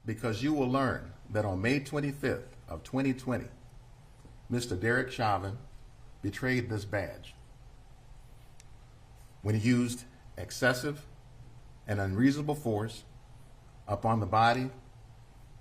because you will learn that on May 25th of 2020, Mr. Derek Chauvin betrayed this badge when he used excessive and unreasonable force upon the body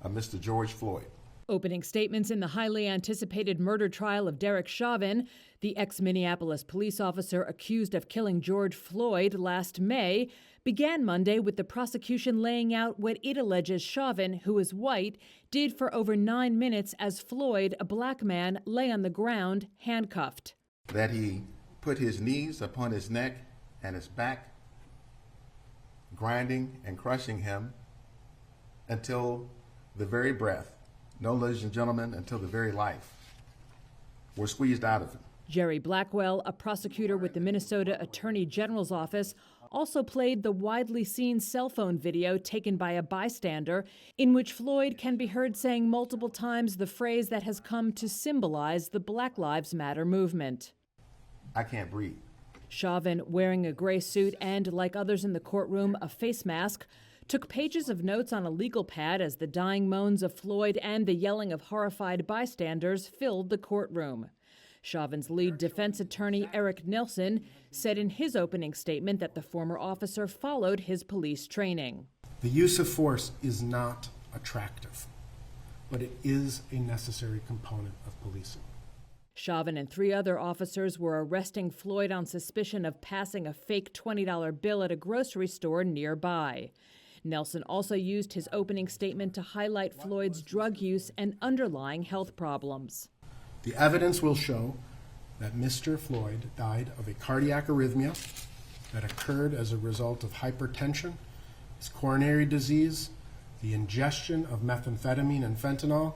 of Mr. George Floyd. Opening statements in the highly anticipated murder trial of Derek Chauvin, the ex-Minneapolis police officer accused of killing George Floyd last May, began Monday with the prosecution laying out what it alleges Chauvin, who is white, did for over 9 minutes as Floyd, a black man, lay on the ground, handcuffed. That he put his knees upon his neck and his back, grinding and crushing him until the very breath, no, ladies and gentlemen, until the very life were squeezed out of him. Jerry Blackwell, a prosecutor with the Minnesota Attorney General's office, also played the widely seen cell phone video taken by a bystander in which Floyd can be heard saying multiple times the phrase that has come to symbolize the Black Lives Matter movement. I can't breathe. Chauvin, wearing a gray suit and, like others in the courtroom, a face mask, took pages of notes on a legal pad as the dying moans of Floyd and the yelling of horrified bystanders filled the courtroom. Chauvin's lead defense attorney, Eric Nelson, said in his opening statement that the former officer followed his police training. The use of force is not attractive, but it is a necessary component of policing. Chauvin and 3 other officers were arresting Floyd on suspicion of passing a fake $20 bill at a grocery store nearby. Nelson also used his opening statement to highlight Floyd's drug use and underlying health problems. The evidence will show that Mr. Floyd died of a cardiac arrhythmia that occurred as a result of hypertension, his coronary disease, the ingestion of methamphetamine and fentanyl,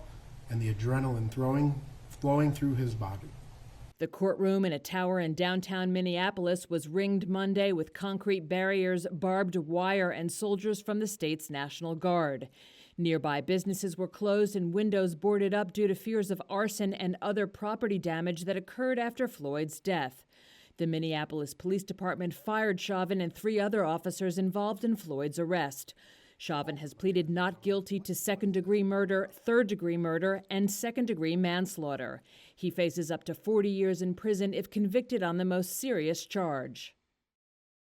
and the adrenaline flowing through his body. The courtroom in a tower in downtown Minneapolis was ringed Monday with concrete barriers, barbed wire, and soldiers from the state's National Guard. Nearby businesses were closed and windows boarded up due to fears of arson and other property damage that occurred after Floyd's death. The Minneapolis Police Department fired Chauvin and 3 other officers involved in Floyd's arrest. Chauvin has pleaded not guilty to second-degree murder, third-degree murder, and second-degree manslaughter. He faces up to 40 years in prison if convicted on the most serious charge.